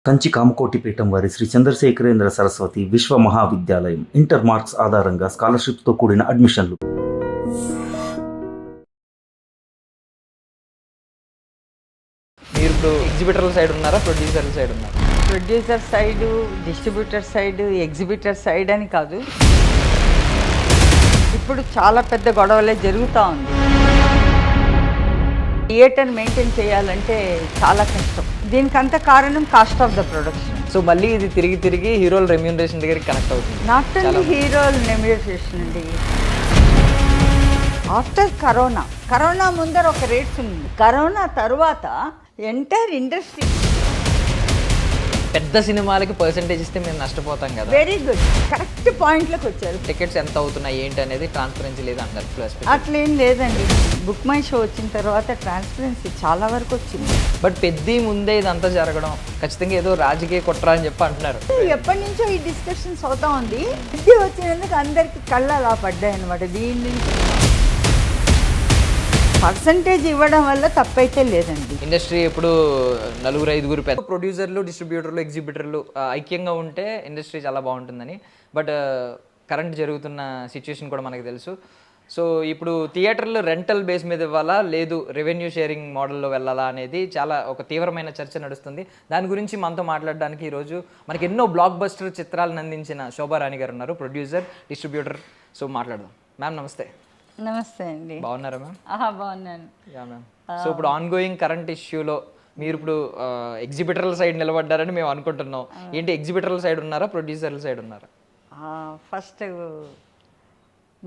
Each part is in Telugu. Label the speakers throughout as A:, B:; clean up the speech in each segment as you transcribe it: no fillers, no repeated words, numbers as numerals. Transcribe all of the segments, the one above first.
A: కంచి కామకోటిపీఠం వారి శ్రీ చంద్రశేఖరేంద్ర సరస్వతి విశ్వ మహావిద్యాలయం ఇంటర్ మార్క్స్ ఆధారంగా స్కాలర్షిప్తో కూడిన అడ్మిషన్లు.
B: మీరు ఇప్పుడు ఎగ్జిబిటర్ల సైడ్ ఉన్నారా, ప్రొడ్యూసర్ల సైడ్ ఉన్నారా?
C: Producer side, distributor side, exhibitor side అని కాదు. ఇప్పుడు చాలా పెద్ద గొడవలే జరుగుతూ ఉంది. థియేటర్ మెయింటైన్ చేయాలంటే చాలా కష్టం. దీనికంత కారణం cost of the production.
B: So మళ్ళీ ఇది తిరిగి తిరిగి హీరోల రెమ్యూనరేషన్ దగ్గరికి కనెక్ట్ అవుతుంది.
C: నాట్ ఓన్లీ హీరోల రెమ్యూనరేషన్ అండి. ఆఫ్టర్ కరోనా ముందర ఒక రేట్స్ ఉంది. కరోనా తర్వాత ఎంటైర్ ఇండస్ట్రీ
B: పెద్ద సినిమాలకి పర్సెంటేజ్ ఇస్తే మేము నష్టపోతాం కదా.
C: వెరీ గుడ్, కరెక్ట్ పాయింట్లోకి వచ్చారు.
B: టికెట్స్ ఎంత అవుతున్నాయి ఏంటి అనేది ట్రాన్స్పరెన్సీ లేదు అంటారు.
C: అట్లేం లేదండి. బుక్ మై షో వచ్చిన తర్వాత ట్రాన్స్పరెన్సీ చాలా వరకు వచ్చింది.
B: బట్ పెద్ద ముందే ఇదంతా జరగడం ఖచ్చితంగా ఏదో రాజకీయ కుట్ర అని చెప్పి అంటున్నారు.
C: ఎప్పటి నుంచో ఈ డిస్కషన్స్ అవుతా ఉంది. ఇది వచ్చినందుకు అందరికి కళ్ళు అలా పడ్డాయి అనమాట. దీని నుంచి పర్సంటేజ్ ఇవ్వడం వల్ల తప్పైతే లేదండి.
B: ఇండస్ట్రీ ఎప్పుడు నలుగురు ఐదుగురు పెద్ద ప్రొడ్యూసర్లు, డిస్ట్రిబ్యూటర్లు, ఎగ్జిబిటర్లు ఐక్యంగా ఉంటే ఇండస్ట్రీ చాలా బాగుంటుందని. బట్ కరెంట్ జరుగుతున్న సిచ్యువేషన్ కూడా మనకు తెలుసు. సో ఇప్పుడు థియేటర్లు రెంటల్ బేస్ మీద ఇవ్వాలా, లేదు రెవెన్యూ షేరింగ్ మోడల్లో వెళ్ళాలా అనేది చాలా ఒక తీవ్రమైన చర్చ నడుస్తుంది. దాని గురించి మనతో మాట్లాడడానికి ఈరోజు మనకి ఎన్నో బ్లాక్ బస్టర్ చిత్రాలను అందించిన శోభారాణి గారు ఉన్నారు, ప్రొడ్యూసర్, డిస్ట్రిబ్యూటర్. సో మాట్లాడదాం. మ్యామ్ నమస్తే.
C: నమస్తే అండి.
B: బాగున్నారా మ్యామ్?
C: బాగున్నాను.
B: Yeah ma'am. సో ఇప్పుడు ఆన్గోయింగ్ కరెంట్ ఇష్యూలో మీరు ఇప్పుడు ఎగ్జిబిటర్ల సైడ్ నిలబడ్డారని మేము అనుకుంటున్నాం. ఏంటి, ఎగ్జిబిటర్ల సైడ్ ఉన్నారా, ప్రొడ్యూసర్ల సైడ్ ఉన్నారా?
C: ఫస్ట్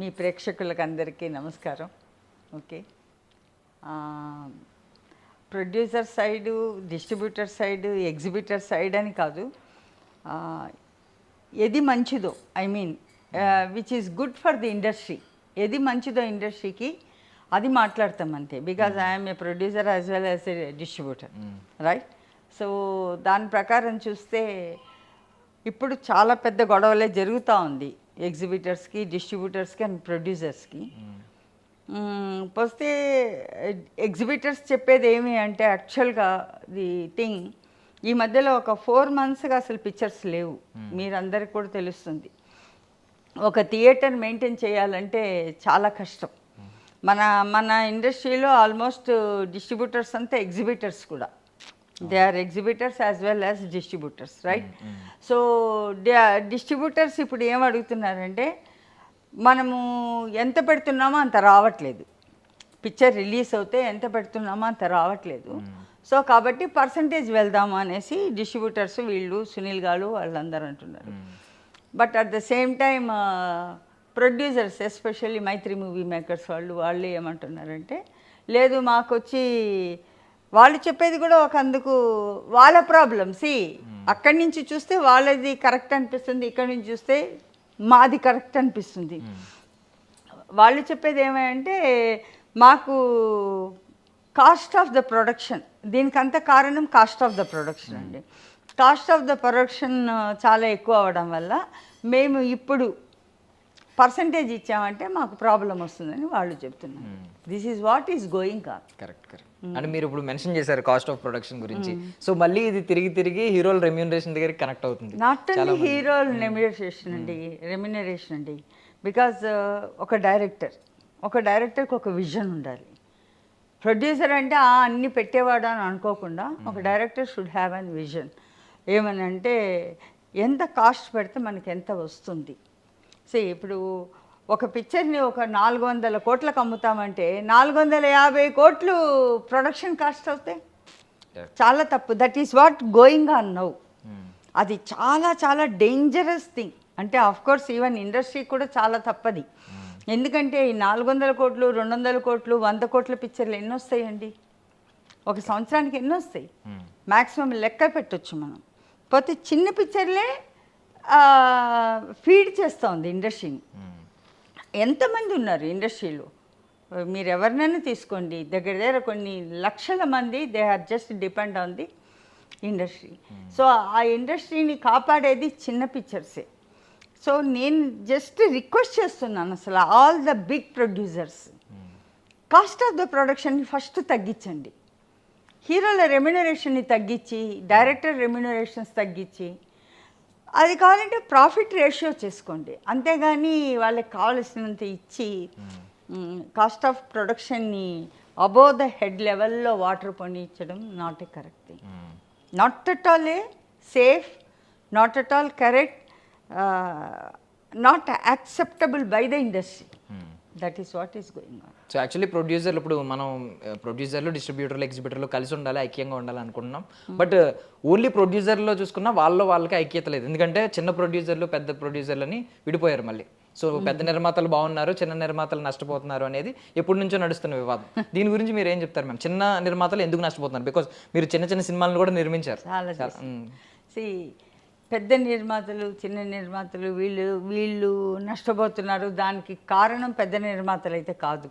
C: మీ ప్రేక్షకులకు అందరికీ నమస్కారం. Okay, producer side, distributor side, exhibitor side అని కాదు. ఏది మంచిదో, I mean which is good for the industry, ఏది మంచిదో ఇండస్ట్రీకి అది మాట్లాడతాం అంతే. Because I'm a producer as well as a distributor, right? So దాని ప్రకారం చూస్తే ఇప్పుడు చాలా పెద్ద గొడవలే జరుగుతూ ఉంది ఎగ్జిబిటర్స్కి, డిస్ట్రిబ్యూటర్స్కి అండ్ ప్రొడ్యూసర్స్కి. పోతే ఎగ్జిబిటర్స్ చెప్పేది ఏమి అంటే, యాక్చువల్గా ది థింగ్ ఈ మధ్యలో ఒక 4 monthsగా అసలు పిక్చర్స్ లేవు. మీరందరికీ కూడా తెలుస్తుంది. ఒక థియేటర్ మెయింటైన్ చేయాలంటే చాలా కష్టం. మన ఇండస్ట్రీలో ఆల్మోస్ట్ డిస్ట్రిబ్యూటర్స్ అంతా ఎగ్జిబిటర్స్ కూడా, they are exhibitors as well as distributors, right? So distributors ఇప్పుడు ఏం అడుగుతున్నారంటే, మనము ఎంత పెడుతున్నామో అంత రావట్లేదు. పిక్చర్ రిలీజ్ అవుతే ఎంత పెడుతున్నామో అంత రావట్లేదు. సో కాబట్టి పర్సంటేజ్ వెళ్దాము అనేసి డిస్ట్రిబ్యూటర్స్, వీళ్ళు సునీల్ గారు వాళ్ళందరూ అంటున్నారు. But at the same time producers, especially Mythri movie makers వాళ్ళు ఏమంటున్నారంటే, లేదు మాకు వచ్చి వాళ్ళు చెప్పేది కూడా ఒక అందుకు వాళ్ళ ప్రాబ్లమ్స్. అక్కడి నుంచి చూస్తే వాళ్ళది కరెక్ట్ అనిపిస్తుంది, ఇక్కడి నుంచి చూస్తే మాది కరెక్ట్ అనిపిస్తుంది. వాళ్ళు చెప్పేది ఏమంటే, మాకు కాస్ట్ ఆఫ్ ద ప్రొడక్షన్, దీనికంత కారణం కాస్ట్ ఆఫ్ ద ప్రొడక్షన్ అండి. కాస్ట్ ఆఫ్ ద ప్రొడక్షన్ చాలా ఎక్కువ అవ్వడం వల్ల మేము ఇప్పుడు పర్సంటేజ్ ఇచ్చామంటే మాకు ప్రాబ్లం వస్తుందని వాళ్ళు చెప్తున్నారు. This is what is going on.
B: Correct. అంటే మీరు ఇప్పుడు మెన్షన్ చేశారు కాస్ట్ ఆఫ్ ప్రొడక్షన్ గురించి. సో మళ్ళీ ఇది తిరిగి తిరిగి హీరోల రెమ్యూనరేషన్ దగ్గరికి కనెక్ట్ అవుతుంది.
C: నాట్ ఓన్లీ హీరోల రెమ్యూనరేషన్ అండి. బికాజ్ ఒక డైరెక్టర్కి ఒక విజన్ ఉండాలి. ప్రొడ్యూసర్ అంటే అన్నీ పెట్టేవాడు అని అనుకోకుండా ఒక director should have an vision. ఏమని అంటే, ఎంత కాస్ట్ పెడితే మనకి ఎంత వస్తుంది. సో ఇప్పుడు ఒక పిక్చర్ని ఒక 400 కోట్లకు అమ్ముతామంటే 450 కోట్లు ప్రొడక్షన్ కాస్ట్ అవుతాయి. చాలా తప్పు. That is what going on now. అది చాలా చాలా డేంజరస్ థింగ్. అంటే ఆఫ్కోర్స్ ఈవెన్ ఇండస్ట్రీ కూడా చాలా తప్పది. ఎందుకంటే ఈ 400 కోట్లు, 200 కోట్లు, 100 కోట్ల పిక్చర్లు ఎన్ని వస్తాయండి? ఒక సంవత్సరానికి ఎన్ని వస్తాయి? మ్యాక్సిమం లెక్క పెట్టొచ్చు మనం. పోతే చిన్న పిక్చర్లే ఫీడ్ చేస్తూ ఉంది ఇండస్ట్రీని. ఎంతమంది ఉన్నారు ఇండస్ట్రీలో? మీరు ఎవరినైనా తీసుకోండి, దగ్గర కొన్ని లక్షల మంది they are just depend on the industry. So ఆ ఇండస్ట్రీని కాపాడేది చిన్న పిక్చర్సే. సో నేను జస్ట్ రిక్వెస్ట్ చేస్తున్నాను, అసలు all the big producers cost of the ప్రొడక్షన్ని ఫస్ట్ తగ్గించండి. హీరోల రెమ్యునరేషన్ని తగ్గించి, డైరెక్టర్ రెమ్యునరేషన్స్ తగ్గించి, అది కావాలంటే ప్రాఫిట్ రేషియో చేసుకోండి, అంతేగాని వాళ్ళకి కావలసినంత ఇచ్చి కాస్ట్ ఆఫ్ ప్రొడక్షన్ని అబోవ్ ద హెడ్ లెవెల్లో వాటర్ పొనిచ్చడం not a correct thing, not at all a safe, not at all correct, not acceptable by the industry. That is what is going on.
B: So actually ప్రొడ్యూసర్లు ఇప్పుడు మనం ప్రొడ్యూసర్లు, డిస్ట్రిబ్యూటర్లు, ఎగ్జిబిటర్లు కలిసి ఉండాలి, ఐక్యంగా ఉండాలి అనుకుంటున్నాం. బట్ ఓన్లీ ప్రొడ్యూసర్లో చూసుకున్నా వాళ్ళకి ఐక్యత లేదు. ఎందుకంటే చిన్న ప్రొడ్యూసర్లు, పెద్ద ప్రొడ్యూసర్లని విడిపోయారు మళ్ళీ. సో పెద్ద నిర్మాతలు బాగున్నారు, చిన్న నిర్మాతలు నష్టపోతున్నారు అనేది ఎప్పటి నుంచో నడుస్తున్న వివాదం. దీని గురించి మీరు ఏం చెప్తారు మ్యామ్? చిన్న నిర్మాతలు ఎందుకు నష్టపోతున్నారు? బికాస్ మీరు చిన్న చిన్న సినిమాలను కూడా నిర్మించారు.
C: పెద్ద నిర్మాతలు, చిన్న నిర్మాతలు వీళ్ళు నష్టపోతున్నారు. దానికి కారణం పెద్ద నిర్మాతలు అయితే కాదు.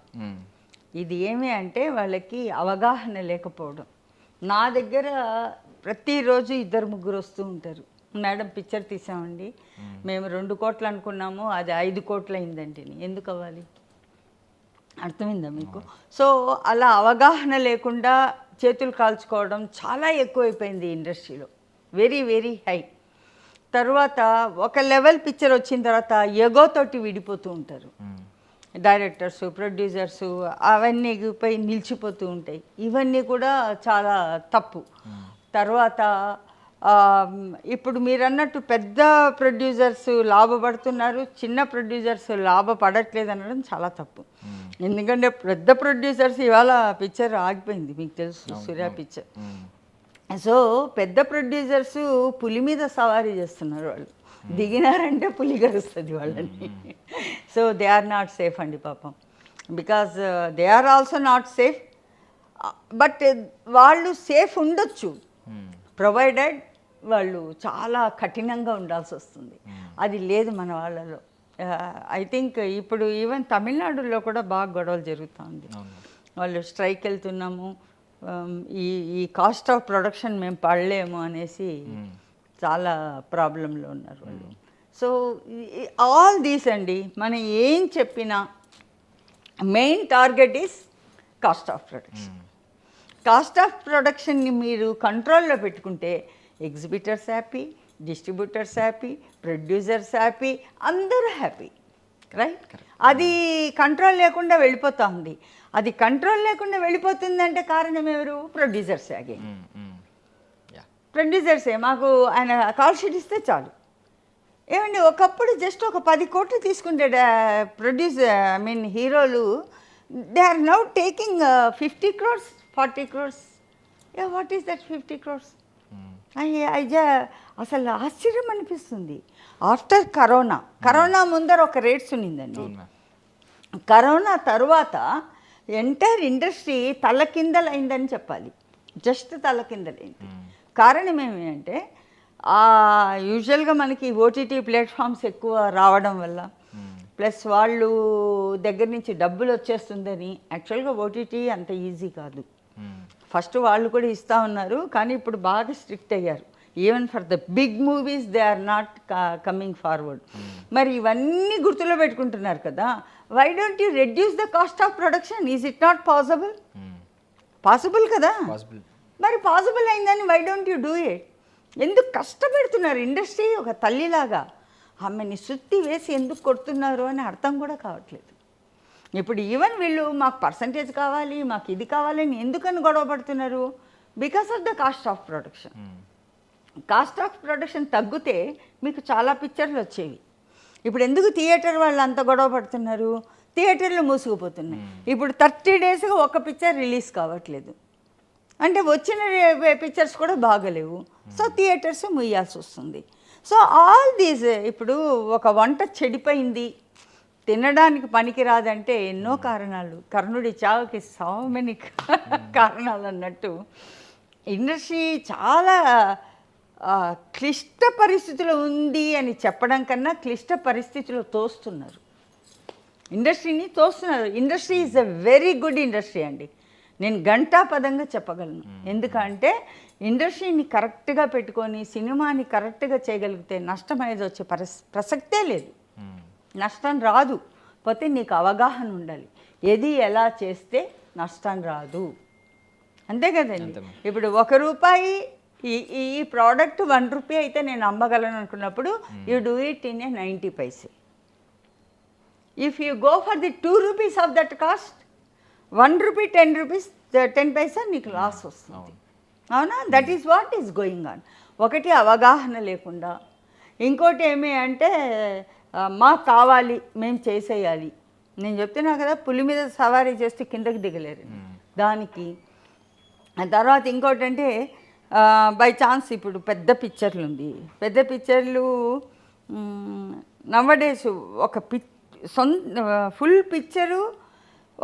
C: ఇది ఏమి అంటే వాళ్ళకి అవగాహన లేకపోవడం. నా దగ్గర ప్రతిరోజు 2-3 వస్తూ ఉంటారు. మేడం పిక్చర్ తీసామండి, మేము 2 కోట్లు అనుకున్నాము, అది 5 కోట్లు అయిందండి. ఎందుకు అవ్వాలి? అర్థమైందా మీకు? సో అలా అవగాహన లేకుండా చేతులు కాల్చుకోవడం చాలా ఎక్కువైపోయింది ఇండస్ట్రీలో, వెరీ వెరీ హై. తర్వాత ఒక లెవెల్ పిక్చర్ వచ్చిన తర్వాత ఎగోతోటి విడిపోతూ ఉంటారు డైరెక్టర్సు, ప్రొడ్యూసర్సు, అవన్నీ పై నిలిచిపోతూ ఉంటాయి. ఇవన్నీ కూడా చాలా తప్పు. తర్వాత ఇప్పుడు మీరు అన్నట్టు పెద్ద ప్రొడ్యూసర్స్ లాభపడుతున్నారు, చిన్న ప్రొడ్యూసర్స్ లాభపడట్లేదు అనడం చాలా తప్పు. ఎందుకంటే పెద్ద ప్రొడ్యూసర్స్ ఇవాళ పిక్చర్ ఆగిపోయింది, మీకు తెలుసు, సూర్య పిక్చర్. సో పెద్ద ప్రొడ్యూసర్స్ పులి మీద సవారీ చేస్తున్నారు. వాళ్ళు దిగినారంటే పులి గరుస్తుంది వాళ్ళని. So they are not safe అండి పాపం, because they are also not safe. But వాళ్ళు సేఫ్ ఉండొచ్చు, ప్రొవైడెడ్ వాళ్ళు చాలా కఠినంగా ఉండాల్సి వస్తుంది. అది లేదు మన వాళ్ళలో. ఐ థింక్ ఇప్పుడు ఈవెన్ తమిళనాడులో కూడా బాగా గొడవలు జరుగుతూ ఉంది. వాళ్ళు స్ట్రైక్ వెళ్తున్నాము, ఈ కాస్ట్ ఆఫ్ ప్రొడక్షన్ మేము పడలేము అనేసి చాలా ప్రాబ్లంలో ఉన్నారు వాళ్ళు. సో ఆల్ దీస్ అండి, మనం ఏం చెప్పినా main target is cost of production. Cost of ప్రొడక్షన్ని మీరు కంట్రోల్లో పెట్టుకుంటే exhibitors happy, distributors happy, producers happy, అందరూ హ్యాపీ, రైట్? అది కంట్రోల్ లేకుండా వెళ్ళిపోతూ ఉంది. అది కంట్రోల్ లేకుండా వెళ్ళిపోతుందంటే కారణం ఎవరు? ప్రొడ్యూసర్సే. అగైన్ ప్రొడ్యూసర్సే. మాకు ఆయన కాల్ షీట్ ఇస్తే చాలు. ఏమండి, ఒకప్పుడు జస్ట్ ఒక 10 కోట్లు తీసుకుంటే హీరోలు, they are now taking 50 crores, 40 crores. What is that 50 crores? అసలు ఆశ్చర్యం అనిపిస్తుంది. ఆఫ్టర్ కరోనా ముందర ఒక రేట్స్ ఉన్నిందండి. కరోనా తర్వాత ఎంటైర్ ఇండస్ట్రీ తలకిందలైందని చెప్పాలి, జస్ట్ తలకిందలైంది. కారణం ఏమి అంటే యూజువల్గా మనకి ఓటీటీ ప్లాట్ఫామ్స్ ఎక్కువ రావడం వల్ల, ప్లస్ వాళ్ళు దగ్గర నుంచి డబ్బులు వచ్చేస్తుందని. యాక్చువల్గా ఓటీటీ అంత ఈజీ కాదు. ఫస్ట్ వాళ్ళు కూడా ఇస్తూ ఉన్నారు, కానీ ఇప్పుడు బాగా స్ట్రిక్ట్ అయ్యారు. Even for the big movies they are not coming forward. మరి ఇవన్నీ గుర్తులో పెట్టుకుంటున్నారు కదా. Why don't you reduce the cost of production? Is it not possible? Possible కదా. మరి పాసిబుల్ అయిందని why don't you do it? ఎందుకు కష్టపెడుతున్నారు ఇండస్ట్రీ? ఒక తల్లిలాగా ఆమెని సుత్తి వేసి ఎందుకు కొడుతున్నారు అని అర్థం కూడా కావట్లేదు. ఇప్పుడు ఈవెన్ వీళ్ళు మాకు పర్సంటేజ్ కావాలి, మాకు ఇది కావాలని ఎందుకని గొడవ పడుతున్నారు? Because of the cost of production. Cost of production తగ్గితే మీకు చాలా పిక్చర్లు వచ్చేవి. ఇప్పుడు ఎందుకు థియేటర్ వాళ్ళు అంత గొడవ పడుతున్నారు? థియేటర్లు మూసుకుపోతున్నాయి. ఇప్పుడు 30 daysగా ఒక పిక్చర్ రిలీజ్ కావట్లేదు అంటే వచ్చిన పిక్చర్స్ కూడా బాగలేవు. సో థియేటర్స్ ముయ్యాల్సి వస్తుంది. సో ఆల్ దీస్, ఇప్పుడు ఒక వంట చెడిపోయింది, తినడానికి పనికిరాదంటే ఎన్నో కారణాలు. కర్ణుడి చావుకి సో మెనీ కారణాలు అన్నట్టు ఇండస్ట్రీ చాలా క్లిష్ట పరిస్థితిలో ఉంది అని చెప్పడం కన్నా క్లిష్ట పరిస్థితిలో తోస్తున్నారు, ఇండస్ట్రీని తోస్తున్నారు. Industry is a very good industry అండి, నేను ఘంటాపదంగా చెప్పగలను. ఎందుకంటే ఇండస్ట్రీని కరెక్ట్గా పెట్టుకొని సినిమాని కరెక్ట్గా చేయగలిగితే నష్టం అనేది వచ్చే ప్రసక్తే లేదు. నష్టం రాదు. పోతే నీకు అవగాహన ఉండాలి, ఏది ఎలా చేస్తే నష్టం రాదు. అంతే కదండి. ఇప్పుడు ₹1 ఈ ఈ ప్రోడక్ట్ ₹1 అయితే నేను అమ్మగలను అనుకున్నప్పుడు you do it in 90 paise. If you go for the ₹2 of that cost, ₹1 10 paisa నీకు లాస్ వస్తుంది. అవునా? That is what is going on. ఒకటి అవగాహన లేకుండా, ఇంకోటి ఏమి అంటే మాకు కావాలి మేము చేసేయాలి. నేను చెప్తున్నా కదా, పులి మీద సవారీ చేస్తే కిందకి దిగలేరు దానికి. తర్వాత ఇంకోటి అంటే బై ఛాన్స్ ఇప్పుడు పెద్ద పిక్చర్లు ఉంది, పెద్ద పిక్చర్లు నవడేస్ ఒక ఫుల్ పిక్చరు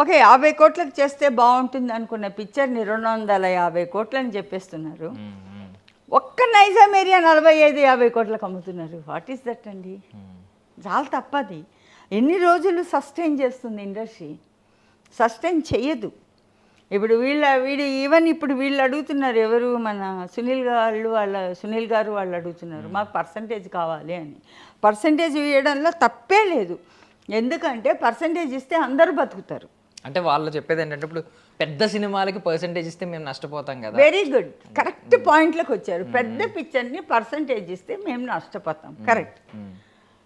C: ఒక 50 కోట్లకు చేస్తే బాగుంటుంది అనుకున్న పిక్చర్ని 250 కోట్లని చెప్పేస్తున్నారు. ఒక్క నైజాం ఏరియా 45-50 కోట్లకు అమ్ముతున్నారు. వాట్ ఈస్ దట్ అండి? చాలా తప్పది. ఎన్ని రోజులు సస్టైన్ చేస్తుంది ఇండస్ట్రీ? సస్టైన్ చెయ్యదు. ఇప్పుడు వీడు ఈవెన్ ఇప్పుడు వీళ్ళు అడుగుతున్నారు, ఎవరు మన సునీల్ గారు వాళ్ళు అడుగుతున్నారు మాకు పర్సంటేజ్ కావాలి అని. పర్సంటేజ్ ఇవ్వడంలో తప్పే లేదు, ఎందుకంటే పర్సంటేజ్ ఇస్తే అందరూ బతుకుతారు.
B: అంటే వాళ్ళు చెప్పేది ఏంటంటే ఇప్పుడు పెద్ద సినిమాలకి పర్సంటేజ్ ఇస్తే మేము నష్టపోతాం కదా.
C: వెరీ గుడ్, కరెక్ట్ పాయింట్లోకి వచ్చారు. పెద్ద పిక్చర్ని పర్సంటేజ్ ఇస్తే మేము నష్టపోతాం. కరెక్ట్.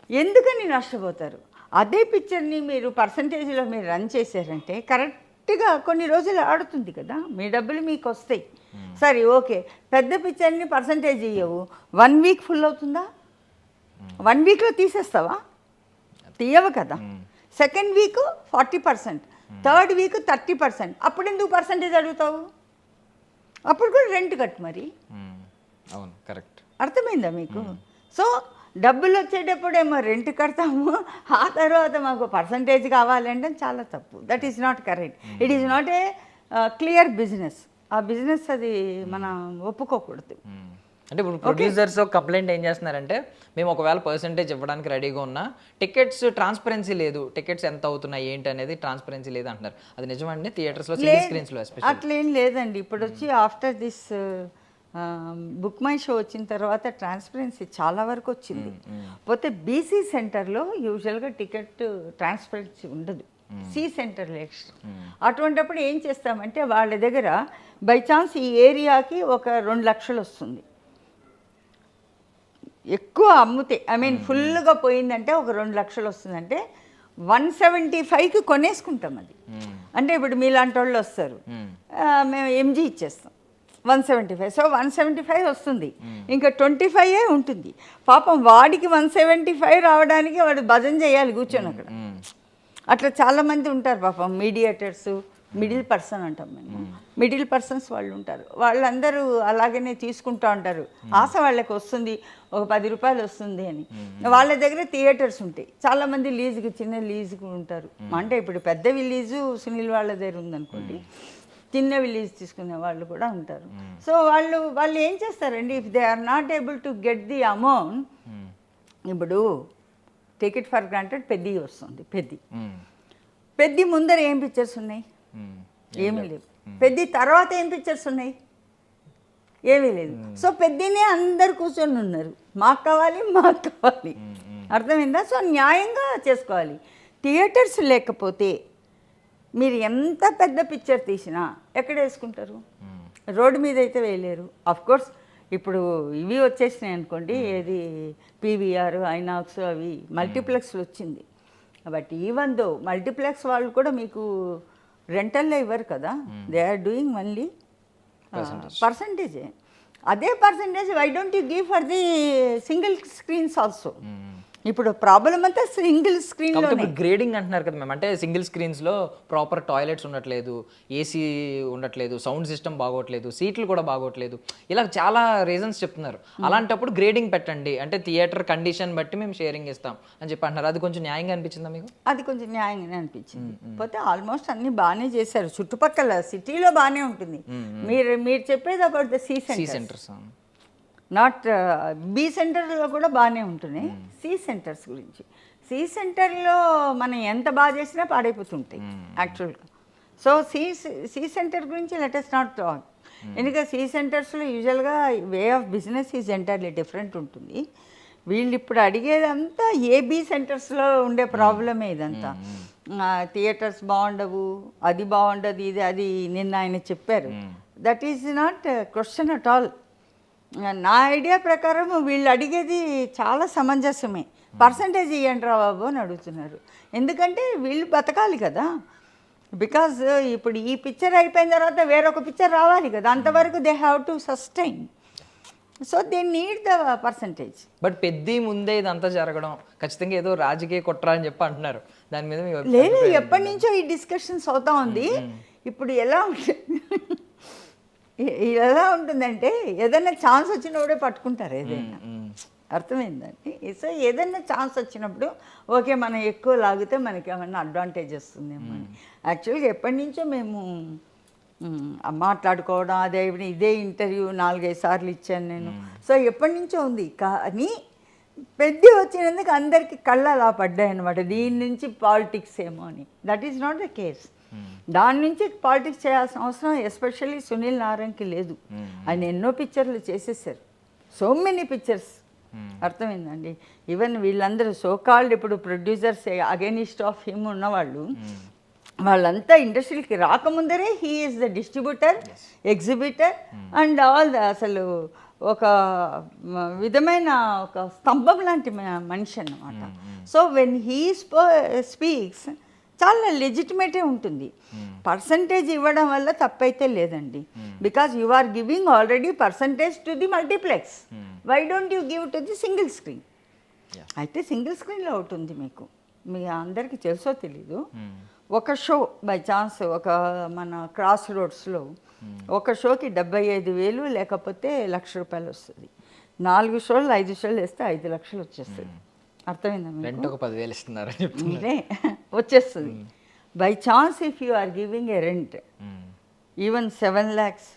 C: ఎందుకని నష్టపోతారు? అదే పిక్చర్ని మీరు పర్సంటేజ్లో మీరు రన్ చేశారంటే కరెక్ట్గా కొన్ని రోజులు ఆడుతుంది కదా, మీ డబ్బులు మీకు వస్తాయి. సరే ఓకే, పెద్ద పిక్చర్ని పర్సంటేజ్ ఇవ్వవు, 1 వీక్ ఫుల్ అవుతుందా? 1 వీక్లో తీసేస్తావా? తీయవు కదా. Second week 40%, third week 30%. అప్పుడు ఎందుకు పర్సంటేజ్ అడుగుతావు? అప్పుడు కూడా రెంట్ కట్టు మరి.
B: అవును, కరెక్ట్.
C: అర్థమైందా మీకు? సో డబ్బులు వచ్చేటప్పుడేమో రెంట్ కడతాము, ఆ తర్వాత మాకు పర్సంటేజ్ కావాలంటే చాలా తప్పు. That is not correct. It is not a clear business. ఆ బిజినెస్ అది మనం ఒప్పుకోకూడదు.
B: అంటే ఇప్పుడు ప్రొడ్యూసర్స్ కంప్లైంట్ ఏం చేస్తున్నారంటే, మేము ఒకవేళ పర్సంటేజ్ ఇవ్వడానికి రెడీగా ఉన్నా టికెట్స్ ట్రాన్స్పరెన్సీ లేదు, టికెట్స్ ఎంత అవుతున్నాయి ఏంటి అనేది ట్రాన్స్పరెన్సీ లేదు అంటున్నారు. అది నిజమండి? థియేటర్స్లో, సింగిల్ స్క్రీన్స్లో ఎస్పెషల్లీ
C: అట్లేం లేదండి. ఇప్పుడు వచ్చి after this book my show వచ్చిన తర్వాత ట్రాన్స్పరెన్సీ చాలా వరకు వచ్చింది. పోతే బీసీ సెంటర్లో యూజువల్గా టికెట్ ట్రాన్స్పరెన్సీ ఉండదు, సి సెంటర్లో ఎక్స్ట్రా. అటువంటిప్పుడు ఏం చేస్తామంటే వాళ్ళ దగ్గర బై ఛాన్స్ ఈ ఏరియాకి ఒక 2 లక్షలు వస్తుంది, ఎక్కువ అమ్ముతే ఐ మీన్ ఫుల్గా పోయిందంటే ఒక 2 లక్షలు వస్తుందంటే 175కి కొనేసుకుంటాం అది. అంటే ఇప్పుడు మీలాంటి వాళ్ళు వస్తారు, మేము ఎంజీ ఇచ్చేస్తాం 175. సో 175 వస్తుంది, ఇంకా 25 ఉంటుంది. పాపం వాడికి 175 రావడానికి వాడు భజన చేయాలి కూర్చొని అక్కడ. అట్లా చాలామంది ఉంటారు పాపం, మీడియేటర్స్, మిడిల్ పర్సన్ అంటాం మేము, మిడిల్ పర్సన్స్ వాళ్ళు ఉంటారు. వాళ్ళందరూ అలాగనే తీసుకుంటూ ఉంటారు, ఆశ వాళ్ళకి వస్తుంది ఒక ₹10 వస్తుంది అని. వాళ్ళ దగ్గర థియేటర్స్ ఉంటాయి, చాలామంది లీజుకి, చిన్న లీజుకు ఉంటారు. అంటే ఇప్పుడు పెద్ద విలీజు సునీల్ వాళ్ళ దగ్గర ఉందనుకోండి, చిన్న విలీజ్ తీసుకునే వాళ్ళు కూడా ఉంటారు. సో వాళ్ళు ఏం చేస్తారండి, if they are not able to get the amount, ఇప్పుడు టికెట్ ఫర్ గ్రాంటెడ్ పెద్ద వస్తుంది, పెద్ద ముందర ఏం పిక్చర్స్ ఉన్నాయి? ఏమీ లేవు. పెద్ద తర్వాత ఏం పిక్చర్స్ ఉన్నాయి? ఏమీ లేదు. సో పెద్దనే అందరు కూర్చొని ఉన్నారు, మాకు కావాలి. అర్థమైందా? సో న్యాయంగా చేసుకోవాలి. థియేటర్స్ లేకపోతే మీరు ఎంత పెద్ద పిక్చర్ తీసినా ఎక్కడ వేసుకుంటారు? రోడ్డు మీద అయితే వేయలేరు. కోర్స్ ఇప్పుడు ఇవి వచ్చేసినాయి అనుకోండి, ఏది పీవీఆర్, ఐనాక్స్, అవి మల్టీప్లెక్స్లు వచ్చింది. బట్ ఈవెన్ దో మల్టీప్లెక్స్ వాళ్ళు కూడా మీకు రెంటల్లో ఇవ్వరు కదా, దే ఆర్ డూయింగ్ ఓన్లీ పర్సంటేజే. అదే percentage why don't you give for the single screens also? ఇప్పుడు ప్రాబ్లం అంతా సింగిల్ స్క్రీన్లో.
B: గ్రేడింగ్ అంటున్నారు కదా మేము, అంటే సింగిల్ స్క్రీన్స్లో ప్రాపర్ టాయిలెట్స్ ఉండట్లేదు, ఏసీ ఉండట్లేదు, సౌండ్ సిస్టమ్ బాగోట్లేదు, సీట్లు కూడా బాగోట్లేదు, ఇలా చాలా రీజన్స్ చెప్తున్నారు. అలాంటప్పుడు గ్రేడింగ్ పెట్టండి, అంటే థియేటర్ కండిషన్ బట్టి మేము షేరింగ్ ఇస్తాం అని చెప్పి అంటున్నారు. అది కొంచెం న్యాయంగా అనిపించిందా మీకు?
C: అది కొంచెం న్యాయంగానే అనిపించింది. పోతే ఆల్మోస్ట్ అన్ని బాగానే చేశారు, చుట్టుపక్కల సిటీలో బాగానే ఉంటుంది. మీరు చెప్పేది about the C centres, not B సెంటర్లో కూడా బాగానే ఉంటున్నాయి. సి సెంటర్స్ గురించి, సి సెంటర్లో మనం ఎంత బాగా చేసినా పాడైపోతుంటాయి యాక్చువల్గా. సో సి సెంటర్ గురించి లెట్ us నాట్ టాక్. ఎందుకంటే సి సెంటర్స్లో యూజువల్గా way of business is entirely different ఉంటుంది. వీళ్ళు ఇప్పుడు అడిగేదంతా ఏబీ సెంటర్స్లో ఉండే ప్రాబ్లమే ఇదంతా. థియేటర్స్ బాగుండవు, అది బాగుండదు, అది నిన్న ఆయన చెప్పారు. That is not question at all. నా ఐడియా ప్రకారం వీళ్ళు అడిగేది చాలా సమంజసమే. పర్సంటేజ్ ఇవ్వండి రా బాబు అని అడుగుతున్నారు. ఎందుకంటే వీళ్ళు బతకాలి కదా. బికాజ్ ఇప్పుడు ఈ పిక్చర్ అయిపోయిన తర్వాత వేరొక పిక్చర్ రావాలి కదా, అంతవరకు they have to sustain. So they need the percentage.
B: But పెద్ద ముందే ఇదంతా జరగడం ఖచ్చితంగా ఏదో రాజకీయ కుట్ర అని చెప్పి అంటున్నారు. దాని మీద మీ
C: లేదు, ఎప్పటి నుంచో ఈ డిస్కషన్స్ అవుతా ఉంది. ఇప్పుడు ఎలా ఉంటుందంటే ఏదైనా ఛాన్స్ వచ్చినప్పుడే పట్టుకుంటారు ఏదైనా. అర్థమైందండి. సో ఏదైనా ఛాన్స్ వచ్చినప్పుడు ఓకే మనం ఎక్కువ లాగితే మనకి ఏమన్నా అడ్వాంటేజ్ వస్తుందేమో అని. యాక్చువల్గా ఎప్పటి నుంచో మేము మాట్లాడుకోవడం, అదే ఇదే ఇంటర్వ్యూ 4-5 సార్లు ఇచ్చాను నేను. సో ఎప్పటి నుంచో ఉంది. కానీ పెద్ద వచ్చినందుకు అందరికీ కళ్ళు అలా పడ్డాయి అనమాట, దీని నుంచి పాలిటిక్స్ ఏమో అని. That is not the case. దాని నుంచి పాలిటిక్స్ చేయాల్సిన అవసరం ఎస్పెషల్లీ సునీల్ నారాయణకి లేదు. ఆయన ఎన్నో పిక్చర్లు చేసేసారు, సో మెనీ పిక్చర్స్. అర్థమైందండి. ఈవెన్ వీళ్ళందరూ సోకాల్డ్ ఇప్పుడు ప్రొడ్యూసర్స్ అగెనిస్ట్ ఆఫ్ హిమ్ ఉన్నవాళ్ళు, వాళ్ళంతా ఇండస్ట్రీకి రాకముందరే he is the distributor, exhibitor and all the, అసలు ఒక విధమైన ఒక స్తంభం లాంటి మనిషి అన్నమాట. సో వెన్ హీ స్పీక్స్ చాలా లెజిటిమేటే ఉంటుంది. పర్సంటేజ్ ఇవ్వడం వల్ల తప్పైతే లేదండి. Because you are giving already percentage to the multiplex. Why don't you give to the single screen? అయితే సింగిల్ స్క్రీన్లో ఒకటి ఉంది, మీ అందరికీ తెలుసో తెలీదు. ఒక షో బై ఛాన్స్ ఒక మన క్రాస్ రోడ్స్లో ఒక షోకి 75,000 లేకపోతే ₹1,00,000 వస్తుంది. 4 షోలు 5 షోలు వేస్తే 5 లక్షలు వచ్చేస్తుంది. అర్థమైందా?
B: రెంట్ ఒక 10,000 ఇస్తున్నారు
C: మీరే వచ్చేస్తుంది. By chance if you are giving a rent even 7 lakhs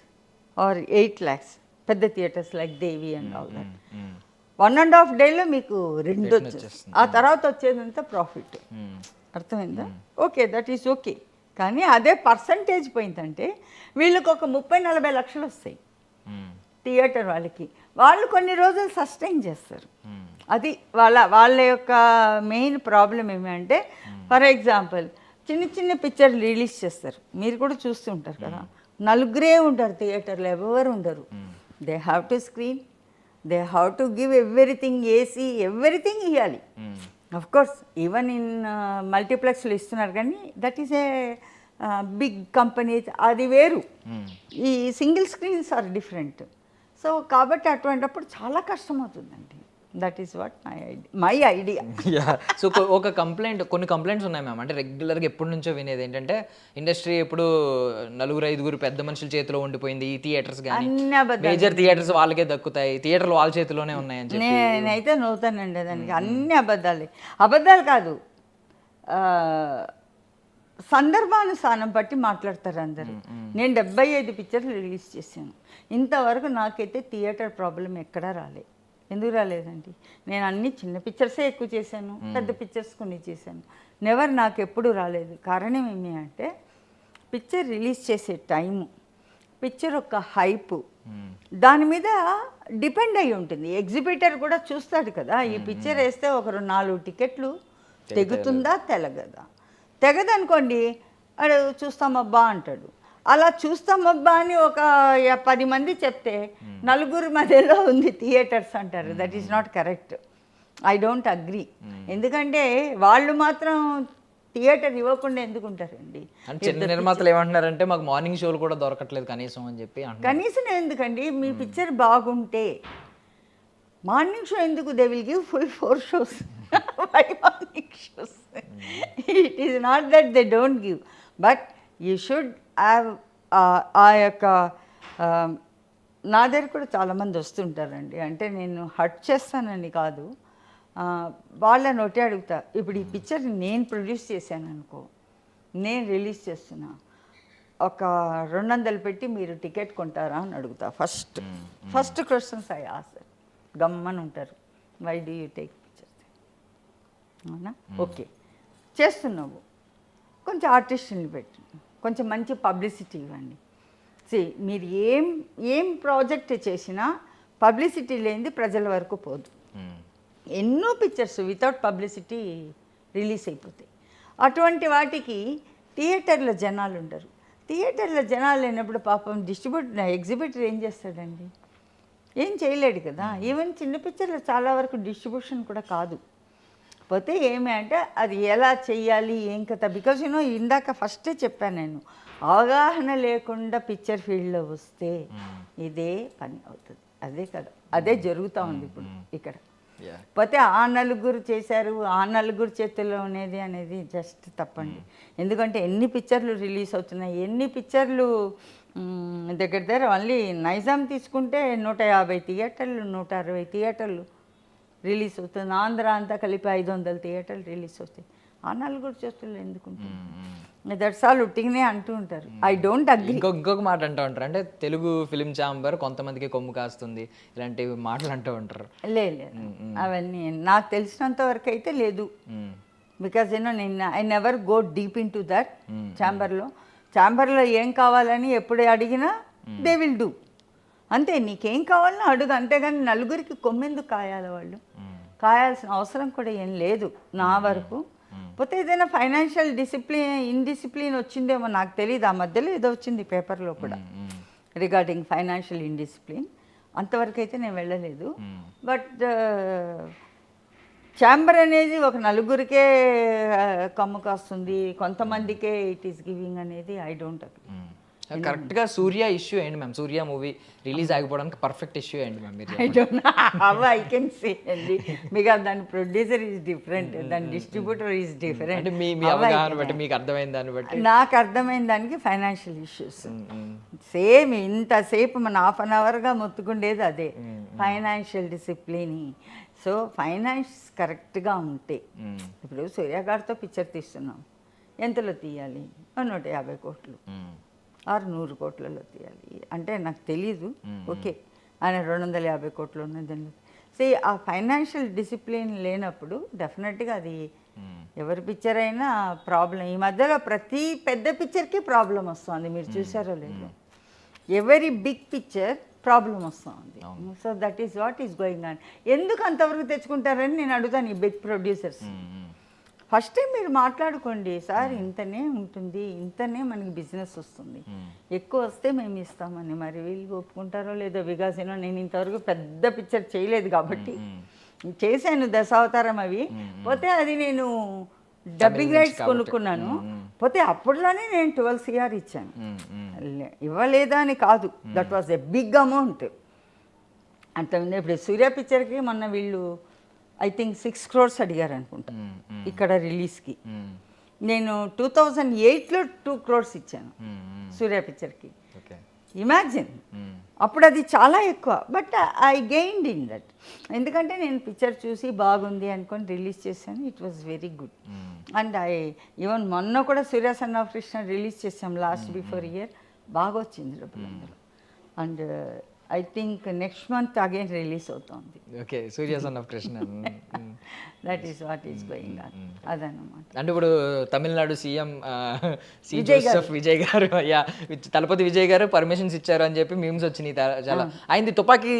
C: or 8 lakhs, పెద్ద theatres like Devi and all that, 1.5 days మీకు రెంట్ వచ్చేస్తుంది. ఆ తర్వాత వచ్చేదంతా ప్రాఫిట్. అర్థమైందా? Okay, that is okay. కానీ అదే పర్సంటేజ్ పోయిందంటే వీళ్ళకి ఒక 30-40 లక్షలు వస్తాయి థియేటర్ వాళ్ళకి. వాళ్ళు కొన్ని రోజులు సస్టైన్ చేస్తారు. అది వాళ్ళ యొక్క మెయిన్ ప్రాబ్లం ఏమంటే, ఫర్ ఎగ్జాంపుల్ చిన్న చిన్న పిక్చర్లు రిలీజ్ చేస్తారు, మీరు కూడా చూస్తూ ఉంటారు కదా, 4 ఉంటారు థియేటర్లో, ఎవరు ఉండరు. They have to screen, they have to give everything, AC everything ఇవ్వాలి. అఫ్ కోర్స్ ఈవెన్ ఇన్ మల్టీప్లెక్స్లో ఇస్తున్నారు, కానీ that is a big company, అది వేరు. ఈ single screens are different. So కాబట్టి అటువంటిప్పుడు చాలా కష్టం అవుతుందండి. That is what my idea.
B: So ఒక కొన్ని కంప్లైంట్స్ ఉన్నాయి మ్యామ్. అంటే రెగ్యులర్గా ఎప్పటి నుంచో వినేది ఏంటంటే, ఇండస్ట్రీ ఎప్పుడు 4-5 పెద్ద మనుషుల చేతిలో ఉండిపోయింది, ఈ థియేటర్స్ కానీ మేజర్ థియేటర్స్ వాళ్ళకే దక్కుతాయి, థియేటర్లు వాళ్ళ చేతిలోనే ఉన్నాయని చెప్పి.
C: నేనైతే నవ్వుతానండి దానికి. అన్ని అబద్ధాలు కాదు, సందర్భానుసారం బట్టి మాట్లాడతారు అందరూ. నేను 75 పిక్చర్లు రిలీజ్ చేశాను. ఇంతవరకు నాకైతే థియేటర్ ప్రాబ్లం ఎక్కడా రాలేదు. ఎందుకు రాలేదండి? నేను అన్ని చిన్న పిక్చర్సే ఎక్కువ చేశాను, పెద్ద పిక్చర్స్ కొన్ని చేశాను. నెవర్ నాకు ఎప్పుడు రాలేదు. కారణం ఏమి అంటే, పిక్చర్ రిలీజ్ చేసే టైము, పిక్చర్ ఒక హైపు, దాని మీద డిపెండ్ అయి ఉంటుంది. ఎగ్జిబిటర్ కూడా చూస్తాడు కదా, ఈ పిక్చర్ వేస్తే ఒకరు 4 టికెట్లు తెగుతుందా తెలగదా. తెగదనుకోండి, అడు చూస్తామబ్బా అంటాడు. అలా చూస్తామబ్బా అని ఒక 10 మంది చెప్తే 4 మధ్యలో ఉంది థియేటర్స్ అంటారు. That is not correct. I don't agree. ఎందుకంటే వాళ్ళు మాత్రం థియేటర్ ఇవ్వకుండా ఎందుకు ఉంటారండి?
B: చిన్న నిర్మాతలు ఏమంటున్నారంటే, మాకు మార్నింగ్ షోలు కూడా దొరకట్లేదు కనీసం అని చెప్పి.
C: కనీసం ఎందుకండి? మీ పిక్చర్ బాగుంటే మార్నింగ్ షో ఎందుకు? They will give full 4 shows. Why morning shows? It is not that they don't give, but you should have ఆ యొక్క నా దగ్గర కూడా చాలామంది వస్తుంటారండి. అంటే నేను హర్ట్ చేస్తానని కాదు, వాళ్ళని ఒకటే అడుగుతా. ఇప్పుడు ఈ పిక్చర్ నేను ప్రొడ్యూస్ చేశాను అనుకో, నేను రిలీజ్ చేస్తున్నా, ఒక 200 పెట్టి మీరు టికెట్ కొంటారా అని అడుగుతా. First questions I ask. గమ్మని ఉంటారు. Why do you take picture? అవునా, ఓకే చేస్తున్నావు, కొంచెం ఆర్టిస్టుని పెట్టు, కొంచెం మంచి పబ్లిసిటీ ఇవ్వండి. మీరు ఏం ప్రాజెక్ట్ చేసినా పబ్లిసిటీ లేనిది ప్రజల వరకు పోదు. ఎన్నో పిక్చర్స్ వితౌట్ పబ్లిసిటీ రిలీజ్ అయిపోతాయి. అటువంటి వాటికి థియేటర్లో జనాలు ఉండరు. థియేటర్లో జనాలు లేనప్పుడు పాపం ఎగ్జిబిటర్ ఏం చేస్తాడండి? ఏం చేయలేడు కదా. ఈవెన్ చిన్న పిక్చర్లో చాలా వరకు డిస్ట్రిబ్యూషన్ కూడా కాదు. పోతే ఏమి అంటే అది ఎలా చెయ్యాలి ఏం కథ, బికాజ్ ఇందాక ఫస్టే చెప్పాను నేను, అవగాహన లేకుండా పిక్చర్ ఫీల్డ్లో వస్తే ఇదే పని అవుతుంది. అదే కదా, అదే జరుగుతూ ఉంది ఇప్పుడు ఇక్కడ. పోతే ఆ నలుగురు చేశారు, ఆ నలుగురు చేతుల్లో అనేది జస్ట్ తప్పండి. ఎందుకంటే ఎన్ని పిక్చర్లు రిలీజ్ అవుతున్నాయి, ఎన్ని పిక్చర్లు దగ్గర ఓన్లీ నైజాం తీసుకుంటే 150 థియేటర్లు 160 థియేటర్లు రిలీజ్ అవుతుంది. ఆంధ్ర అంతా కలిపి 500 థియేటర్లు రిలీజ్ అవుతాయి. ఆ నలుగురు చేతుల్లో ఎందుకుంటుంది? దట్స్ ఆల్ ఉట్టిగానే అంటూ ఉంటారు. I don't agree.
B: ఇంకొక మాట అంటూ ఉంటారు, అంటే తెలుగు ఫిలిం ఛాంబర్ కొంతమందికి కొమ్ము కాస్తుంది, ఇలాంటివి మాటలు అంటూ ఉంటారు.
C: లేదు, అవన్నీ నాకు తెలిసినంత వరకు అయితే లేదు. బికాజ్ నేను I never go deep into that. ఛాంబర్లో ఏం కావాలని ఎప్పుడు అడిగినా దే విల్ డూ. అంతే, నీకేం కావాలన్నా అడుగు, అంతేగాని నలుగురికి కొమ్మెందుకు కాయాలి? వాళ్ళు కాయాల్సిన అవసరం కూడా ఏం లేదు నా వరకు. పోతే ఏదైనా ఫైనాన్షియల్ ఇండిసిప్లిన్ వచ్చిందేమో నాకు తెలియదు. ఆ మధ్యలో ఏదో వచ్చింది పేపర్లో కూడా రిగార్డింగ్ ఫైనాన్షియల్ ఇండిసిప్లిన్. అంతవరకు అయితే నేను వెళ్ళలేదు. బట్ ఛాంబర్ అనేది ఒక నలుగురికే కమ్ము కాస్తుంది, కొంతమందికే ఇట్ ఈస్ గివింగ్ అనేది ఐ డోంట్ అగ్రీ.
B: కరెక్ట్గా సూర్య ఇష్యూ ఏంటి మ్యామ్? సూర్య మూవీ రిలీజ్ ఆగిపోవడానికి పర్ఫెక్ట్ ఇష్యూ ఏంటి ma'am?
C: I don't know how I can say అండి, బికాజ్ దాని ప్రొడ్యూసర్ ఈజ్ డిఫరెంట్, దాని డిస్ట్రిబ్యూటర్ ఈజ్ డిఫరెంట్.
B: అంటే మీ అవగాహన బట్టి, మీకు అర్థమైన దాన్ని బట్టి?
C: నాకు అర్థమైన దానికి ఫైనాన్షియల్ ఇష్యూస్ సేమ్. ఇంతసేపు మన హాఫ్ అన్ అవర్గా మొత్తుకుండేది అదే, ఫైనాన్షియల్ డిసిప్లిన్. సో ఫైనాన్స్ కరెక్ట్గా ఉంటే, ఇప్పుడు సూర్య గారితో పిక్చర్ తీస్తున్నాం, ఎంతలో తీయాలి? 150 కోట్లు ఆరు 100 కోట్లలో తీయాలి అంటే నాకు తెలీదు. ఓకే, ఆయన 250 కోట్లు ఉన్నదని సే, ఆ ఫైనాన్షియల్ డిసిప్లిన్ లేనప్పుడు డెఫినెట్గా అది ఎవరి పిక్చర్ అయినా ప్రాబ్లం. ఈ మధ్యలో ప్రతి పెద్ద పిక్చర్కి ప్రాబ్లం వస్తుంది, మీరు చూసారో లేదు? ఎవరీ బిగ్ పిక్చర్ ప్రాబ్లం వస్తుంది. So that is what is going on. ఎందుకు అంతవరకు తెచ్చుకుంటారని నేను అడుగుతాను ఈ బిగ్ ప్రొడ్యూసర్స్. ఫస్ట్ టైం మీరు మాట్లాడుకోండి, సార్ ఇంతనే ఉంటుంది, ఇంతనే మనకి బిజినెస్ వస్తుంది, ఎక్కువ వస్తే మేము ఇస్తామని. మరి వీళ్ళు ఒప్పుకుంటారో లేదో? బికాజ్ నేను ఇంతవరకు పెద్ద పిక్చర్ చేయలేదు కాబట్టి, చేశాను దశావతారం అవి, పోతే అది నేను డబ్బింగ్ రైట్స్ కొనుక్కున్నాను. పోతే అప్పట్లోనే నేను 12 CR ఇచ్చాను, ఇవ్వలేదా అని కాదు. That was a big amount. అంత ఇప్పుడు సూర్య పిక్చర్కి మొన్న వీళ్ళు ఐ థింక్ 6 crores అడిగారు అనుకుంటా ఇక్కడ రిలీజ్కి. నేను 2008లో 2 crores ఇచ్చాను సూర్య పిక్చర్కి. ఇమాజిన్, అప్పుడు అది చాలా ఎక్కువ. But I gained in that, ఎందుకంటే నేను పిక్చర్ చూసి బాగుంది అనుకొని రిలీజ్ చేశాను. It was very good. And even మొన్న కూడా Surya son of Krishna release చేసాం లాస్ట్ బిఫోర్ ఇయర్, బాగా వచ్చింది డబ్బులు అందరూ. And I think next month again release అవుతుంది.
B: Okay, Surya son of Krishna.
C: That is what is going on. అదన్నమాట.
B: అంటే ఇప్పుడు Tamil Nadu CM C Joseph Vijay garu, Thalapathy Vijay గారు పర్మిషన్స్ ఇచ్చారు అని చెప్పి మీమ్స్ వచ్చినాయి చాలా. ఆయనది తుపాకీ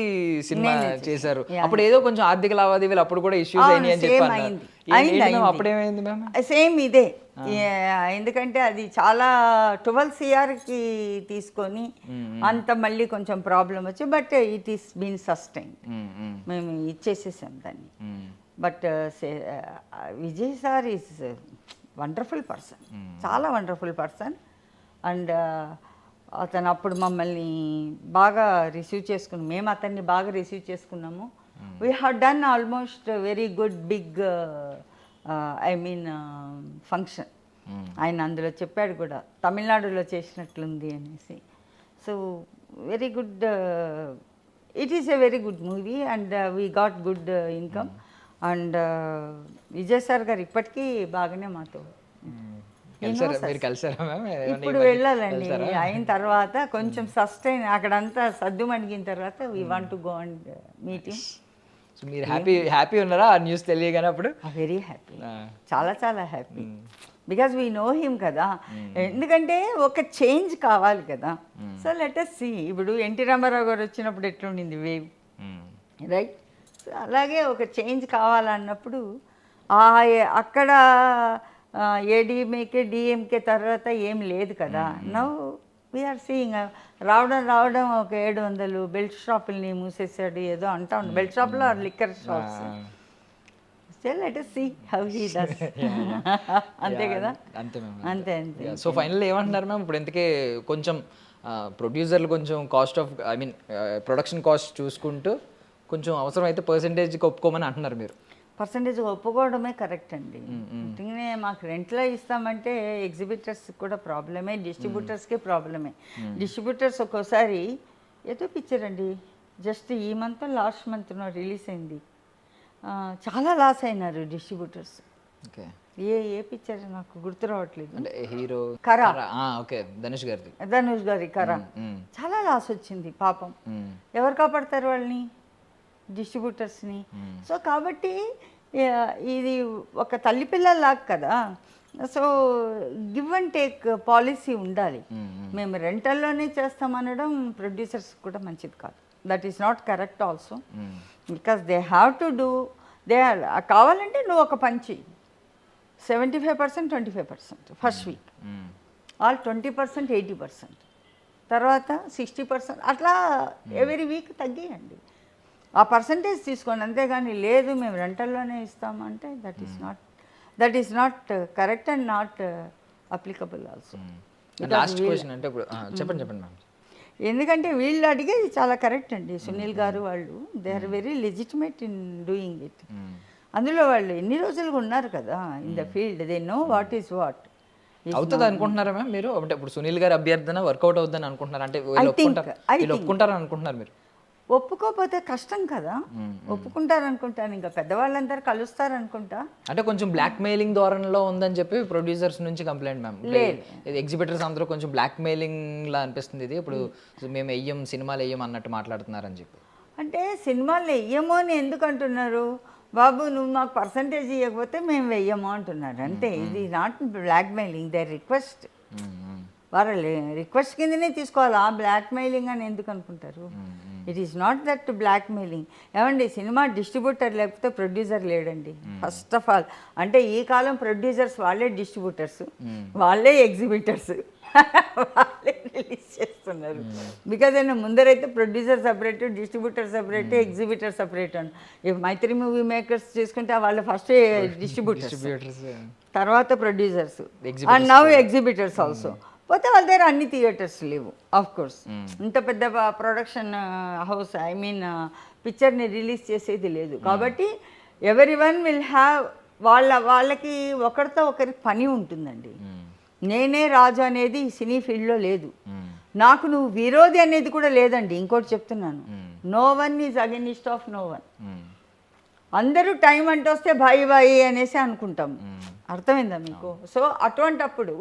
B: సినిమా చేశారు, అప్పుడు ఏదో కొంచెం ఆర్థిక లావాదేవీలు అప్పుడు కూడా ఇష్యూస్ అయినాయి అని చెప్పి, అప్పుడేమైంది మ్యామ్?
C: సేమ్ ఇదే. ఎందుకంటే అది చాలా 12 CRకి తీసుకొని అంత మళ్ళీ కొంచెం ప్రాబ్లం వచ్చి, but it is been sustain, మేము ఇచ్చేసేసాం దాన్ని. But Vijay sir is wonderful person, చాలా వండర్ఫుల్ పర్సన్. అండ్ అతను అప్పుడు మమ్మల్ని బాగా రిసీవ్ చేసుకున్నాం, మేము అతన్ని బాగా రిసీవ్ చేసుకున్నాము. We have done almost very good big function. ఆయన అందులో చెప్పాడు కూడా, తమిళనాడులో చేసినట్లుంది అనేసి. So very good, it is a very good movie and we got good income. And Vijay sir garu ఇప్పటికీ బాగానే మాతో ఇప్పుడు వెళ్ళాలండి. అయిన తర్వాత కొంచెం సస్టైన్, అక్కడంతా సద్దు మణిగిన తర్వాత we want to go and meeting.
B: So మీరు హ్యాపీ ఉన్నారా ఆ న్యూస్ తెలియగానే? అప్పుడు
C: వెరీ హ్యాపీ, చాలా చాలా happy, because we know him కదా. ఎందుకంటే ఒక చేంజ్ కావాలి కదా. సో లెట్ us see, ఇప్పుడు ఎన్టీ రామారావు గారు వచ్చినప్పుడు ఎట్లుండింది వేవ్, రైట్? అలాగే ఒక చేంజ్ కావాలన్నప్పుడు అక్కడ ఏడీఎంకే డిఎంకే తర్వాత ఏం లేదు కదా. నవ్ వీఆర్ సీయింగ్ రావడం ఒక 700 బెల్ట్ షాపుల్ని మూసేసాడు ఏదో అంటా ఉంది. బెల్ట్ షాప్లో liquor shops. Still let us see how he does. అంతే కదా.
B: అంతే మ్యామ్.
C: అంతే అంతే.
B: సో ఫైనల్ ఏమంటున్నారు మ్యామ్ ఇప్పుడు ఎందుకే కొంచెం ప్రొడ్యూసర్లు కొంచెం cost of I mean production cost చూసుకుంటూ కొంచెం అవసరం అయితే పర్సంటేజ్కి ఒప్పుకోమని అంటున్నారు మీరు.
C: పర్సంటేజ్ ఒప్పుకోవడమే కరెక్ట్ అండి. అందుకనే మాకు రెంట్లో ఇస్తామంటే ఎగ్జిబిటర్స్ కూడా ప్రాబ్లమే, డిస్ట్రిబ్యూటర్స్కి ప్రాబ్లమే. డిస్ట్రిబ్యూటర్స్ ఒక్కోసారి ఏదో పిక్చర్ అండి జస్ట్ ఈ మంత్ లాస్ట్ మంత్లో రిలీజ్ అయింది, చాలా లాస్ అయినారు డిస్ట్రిబ్యూటర్స్.
B: ఓకే.
C: ఏ పిక్చర్ నాకు గుర్తు రావట్లేదు.
B: అంటే హీరో
C: కరా.
B: ఓకే, ధనుష్
C: గారి కరా చాలా లాస్ వచ్చింది పాపం. ఎవరు కాపాడతారు వాళ్ళని? డిస్ట్రిబ్యూటర్స్ని. సో కాబట్టి ఇది ఒక తల్లి పిల్లలాగా కదా. So give and take policy ఉండాలి. మేము రెంటల్లోనే చేస్తామనడం ప్రొడ్యూసర్స్ కూడా మంచిది కాదు. That is not correct also, because they have to do. కావాలంటే నువ్వు ఒక పంచి 75% 25% ఫస్ట్ వీక్, ఆల్ 20% 80%, తర్వాత 60%, అట్లా ఎవరీ వీక్ తగ్గియండి. ఆ పర్సంటేజ్ తీసుకోండి, అంతేగాని లేదు మేము రెంటల్లోనే ఇస్తామంటే that is not correct and not applicable also.
B: Last question అంటే ఇప్పుడు చెప్పండి మ్యామ్.
C: ఎందుకంటే వీళ్ళు అడిగేది చాలా కరెక్ట్ అండి. సునీల్ గారు వాళ్ళు they are very legitimate in doing it. అందులో వాళ్ళు ఎన్ని రోజులుగా ఉన్నారు కదా in the field, they know what is what.
B: అవుతుంది అనుకుంటున్నారా మ్యామ్ మీరు? అంటే ఇప్పుడు సునీల్ గారి అభ్యర్థన వర్కౌట్ అవుతుందని అనుకుంటున్నారు? అంటే వీళ్ళు ఒప్పుకుంటారని అనుకుంటున్నారు మీరు?
C: ఒప్పుకోకపోతే కష్టం కదా. ఒప్పుకుంటారు అనుకుంటాను, ఇంకా పెద్దవాళ్ళందరూ కలుస్తారు అనుకుంటా.
B: అంటే కొంచెం బ్లాక్ మెయిలింగ్ ధోరణిలో ఉందని చెప్పి ప్రొడ్యూసర్స్ నుంచి కంప్లైంట్ మ్యామ్. ఎగ్జిబిటర్స్ అందరూ కొంచెం బ్లాక్ మెయిలింగ్ లా అనిపిస్తుంది ఇది. ఇప్పుడు మేము వెయ్యం సినిమాలు వెయ్యం అన్నట్టు మాట్లాడుతున్నారని చెప్పి.
C: అంటే సినిమాలు వెయ్యము అని ఎందుకు అంటున్నారు? బాబు నువ్వు మాకు పర్సంటేజ్ ఇవ్వకపోతే మేము వెయ్యము అంటున్నారు అంతే. ఇది not black mailing, they request. వాళ్ళ రిక్వెస్ట్ కిందనే తీసుకోవాలి, ఆ బ్లాక్ మెయిలింగ్ అని ఎందుకు అనుకుంటారు? It is not that black mailing. ఏమండి సినిమా డిస్ట్రిబ్యూటర్ లేకపోతే ప్రొడ్యూసర్ లేడండి ఫస్ట్ ఆఫ్ ఆల్. అంటే ఈ కాలం ప్రొడ్యూసర్స్ వాళ్ళే డిస్ట్రిబ్యూటర్స్, వాళ్ళే ఎగ్జిబిటర్స్, వాళ్ళే రిలీజ్ చేస్తున్నారు. బికాజ్ అయినా ముందరైతే producer separate, distributor separate, exhibitor separate అని. ఈ మైత్రి మూవీ మేకర్స్ చేసుకుంటే వాళ్ళు ఫస్ట్ డిస్ట్రిబ్యూటర్స్, తర్వాత producers, and now exhibitors also. పోతే వాళ్ళ దగ్గర అన్ని థియేటర్స్ లేవు ఆఫ్ కోర్స్. ఇంత పెద్ద ప్రొడక్షన్ హౌస్ ఐ మీన్ పిక్చర్ని రిలీజ్ చేసేది లేదు. కాబట్టి ఎవరి వన్ విల్ హ్యావ్ వాళ్ళకి ఒకరితో ఒకరికి పని ఉంటుందండి. నేనే రాజు అనేది సినీ ఫీల్డ్లో లేదు. నాకు నువ్వు విరోధి అనేది కూడా లేదండి. ఇంకోటి చెప్తున్నాను, no one is against of no one. అందరూ టైం అంటే వస్తే బాయి అనేసి అనుకుంటాము. అర్థమైందా మీకు? సో అటువంటప్పుడు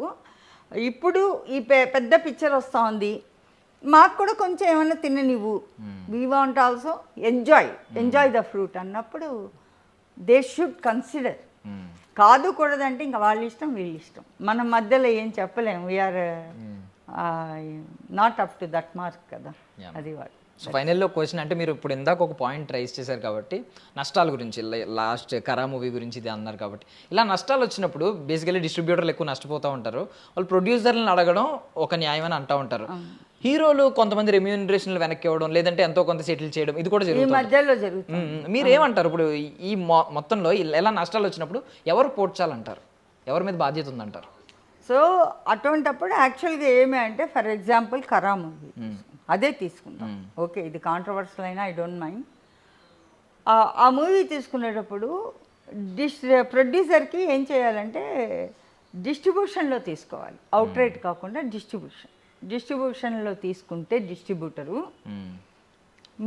C: ఇప్పుడు ఈ పెద్ద పిక్చర్ వస్తూ ఉంది, మాకు కూడా కొంచెం ఏమైనా తిననివ్వు, we want also enjoy the fruit అన్నప్పుడు దే షుడ్ కన్సిడర్. కాదు కూడదంటే ఇంకా వాళ్ళ ఇష్టం వీళ్ళ ఇష్టం, మనం మధ్యలో ఏం చెప్పలేము. We are not up to that mark కదా. అది వాళ్ళు.
B: సో ఫైనల్లో క్వశ్చన్ అంటే మీరు ఇప్పుడు ఇందాక ఒక పాయింట్ రైజ్ చేశారు కాబట్టి నష్టాల గురించి, లాస్ట్ కరా మూవీ గురించి ఇది అన్నారు కాబట్టి, ఇలా నష్టాలు వచ్చినప్పుడు బేసికలీ డిస్ట్రిబ్యూటర్లు ఎక్కువ నష్టపోతూ ఉంటారు. వాళ్ళు ప్రొడ్యూసర్లను అడగడం ఒక న్యాయం అని అంటూ ఉంటారు. హీరోలు కొంతమంది రెమ్యూనరేషన్లు వెనక్కి ఇవ్వడం, లేదంటే ఎంతో కొంత సెటిల్ చేయడం, ఇది కూడా
C: జరుగుతుంది.
B: మీరు ఏమంటారు ఇప్పుడు ఈ మొత్తంలో ఎలా నష్టాలు వచ్చినప్పుడు ఎవరు పోడ్చాలంటారు, ఎవరి మీద బాధ్యత ఉందంటారు?
C: సో అటువంటప్పుడు యాక్చువల్గా ఏమి అంటే, ఫర్ ఎగ్జాంపుల్ కరా మూవీ అదే తీసుకుంటాం. ఓకే, ఇది కాంట్రవర్షియల్ అయినా ఐ డోంట్ మైండ్. ఆ మూవీ తీసుకునేటప్పుడు ప్రొడ్యూసర్కి ఏం చేయాలంటే డిస్ట్రిబ్యూషన్లో తీసుకోవాలి, అవుట్ రైట్ కాకుండా డిస్ట్రిబ్యూషన్లో తీసుకుంటే డిస్ట్రిబ్యూటరు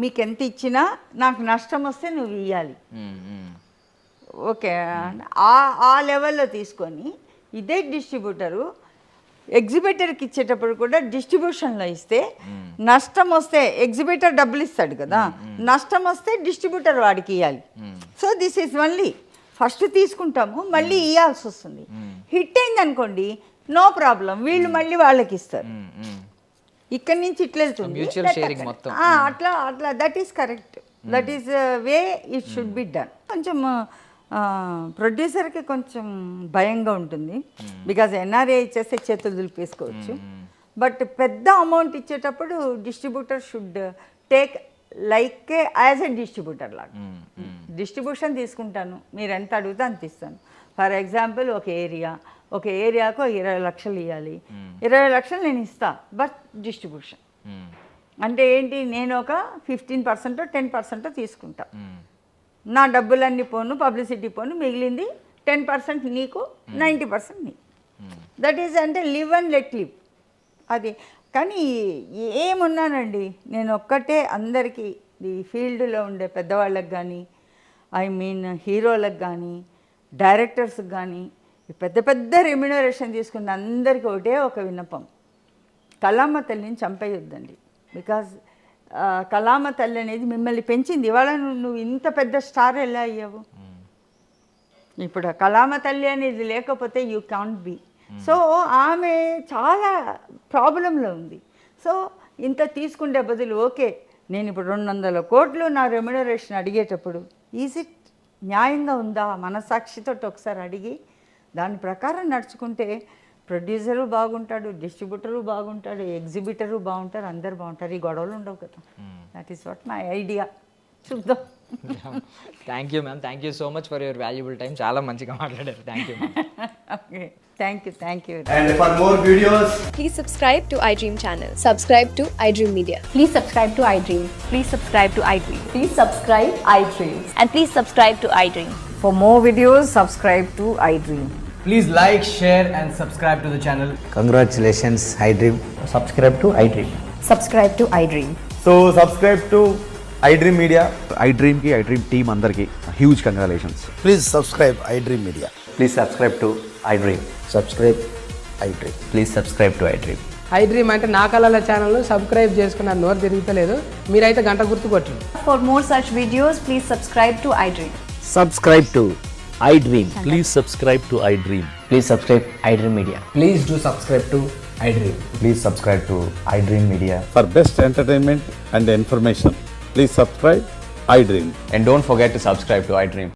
C: మీకు ఎంత ఇచ్చినా నాకు నష్టం వస్తే నువ్వు ఇవ్వాలి. ఓకే, ఆ లెవెల్లో తీసుకొని ఇదే డిస్ట్రిబ్యూటరు ఎగ్జిబిటర్కి ఇచ్చేటప్పుడు కూడా డిస్ట్రిబ్యూషన్లో ఇస్తే నష్టం వస్తే ఎగ్జిబిటర్ డబ్బులు ఇస్తాడు కదా, నష్టం వస్తే డిస్ట్రిబ్యూటర్ వాడికి ఇవ్వాలి. So this is only first తీసుకుంటాము, మళ్ళీ ఇవ్వాల్సి వస్తుంది. హిట్ అయింది అనుకోండి, నో ప్రాబ్లం, వీళ్ళు మళ్ళీ వాళ్ళకి ఇస్తారు. ఇక్కడి నుంచి ఇట్లా వెళ్తుంది అట్లా that is correct, that is way it should be done. కొంచెం ప్రొడ్యూసర్కి కొంచెం భయంగా ఉంటుంది, బికాజ్ ఎన్ఆర్ఏ ఇచ్చేస్తే చేతులు దులిపేసుకోవచ్చు. బట్ పెద్ద అమౌంట్ ఇచ్చేటప్పుడు distributor should take like as a distributor లాగా. డిస్ట్రిబ్యూషన్ తీసుకుంటాను, మీరు ఎంత అడిగితే అంత ఇస్తాను. ఫర్ ఎగ్జాంపుల్ ఒక ఏరియాకు 20 లక్షలు ఇవ్వాలి, 20 లక్షలు నేను ఇస్తా, బట్ డిస్ట్రిబ్యూషన్ అంటే ఏంటి, నేను ఒక 15% 10% తీసుకుంటా. నా డబ్బులన్నీ పోను, పబ్లిసిటీ పోను, మిగిలింది 10% నీకు, 90% నీకు. దట్ ఈజ్ అంటే లివ్ అండ్ లెట్ లివ్ అది. కానీ ఏమున్నానండి, నేను ఒక్కటే అందరికీ ఈ ఫీల్డ్లో ఉండే పెద్దవాళ్ళకి కానీ, ఐ మీన్ హీరోలకు కానీ, డైరెక్టర్స్కి కానీ, పెద్ద పెద్ద రెమ్యునరేషన్ తీసుకున్న అందరికీ ఒకటే ఒక విన్నపం, కళామ తల్లిని చంపేయొద్దండి. బికాజ్ కళామ తల్లి అనేది మిమ్మల్ని పెంచింది. ఇవాళ నువ్వు ఇంత పెద్ద స్టార్ ఎలా అయ్యావు? ఇప్పుడు కళామ తల్లి అనేది లేకపోతే యూ కాంట్ బీ. సో ఆమె చాలా ప్రాబ్లంలో ఉంది. సో ఇంత తీసుకుంటే బదులు ఓకే, నేను ఇప్పుడు 200 కోట్లు నా రెమ్యునరేషన్ అడిగేటప్పుడు ఈజ్ ఇట్ న్యాయంగా ఉందా, మనసాక్షితో ఒకసారి అడిగి దాని ప్రకారం నడుచుకుంటే ప్రొడ్యూసరు బాగుంటాడు, డిస్ట్రిబ్యూటరు బాగుంటాడు, ఎగ్జిబిటరు బాగుంటారు, అందరు బాగుంటారు, ఈ గొడవలు ఉండవు కదా. That is what my idea. చూద్దాం.
B: Thank you ma'am, thank you so much for your valuable time. చాలా మంచిగా మాట్లాడారు. Thank you ma'am.
C: Okay, thank you.
D: And for more videos,
E: Please subscribe to iDream channel. Subscribe to iDream Media.
F: Please subscribe to iDream. Please subscribe to iDream.
G: Please subscribe iDream.
F: And please subscribe to iDream.
G: For more videos, subscribe to iDream.
D: please like, share and subscribe to the channel.
H: Congratulations, iDream. Subscribe to iDream.
G: Subscribe to iDream.
D: So subscribe to iDream Media.
I: iDream ki iDream team andarki huge congratulations.
H: Please subscribe iDream Media.
I: Please subscribe to iDream.
H: Subscribe iDream.
I: Please subscribe to iDream.
J: iDream అంటే నా కళల ఛానల్ సబ్స్క్రైబ్ చేసుకున్న నోరు తిరుగుతలేదు, మీరైతే గంట గుర్తు కొట్టండి.
F: For more such videos, please subscribe to iDream.
H: Subscribe to iDream.
I: Please subscribe to iDream.
H: Please subscribe iDream Media.
D: Please do subscribe to iDream.
I: Please subscribe to iDream Media.
K: For best entertainment and information, please subscribe iDream.
I: And don't forget to subscribe to iDream.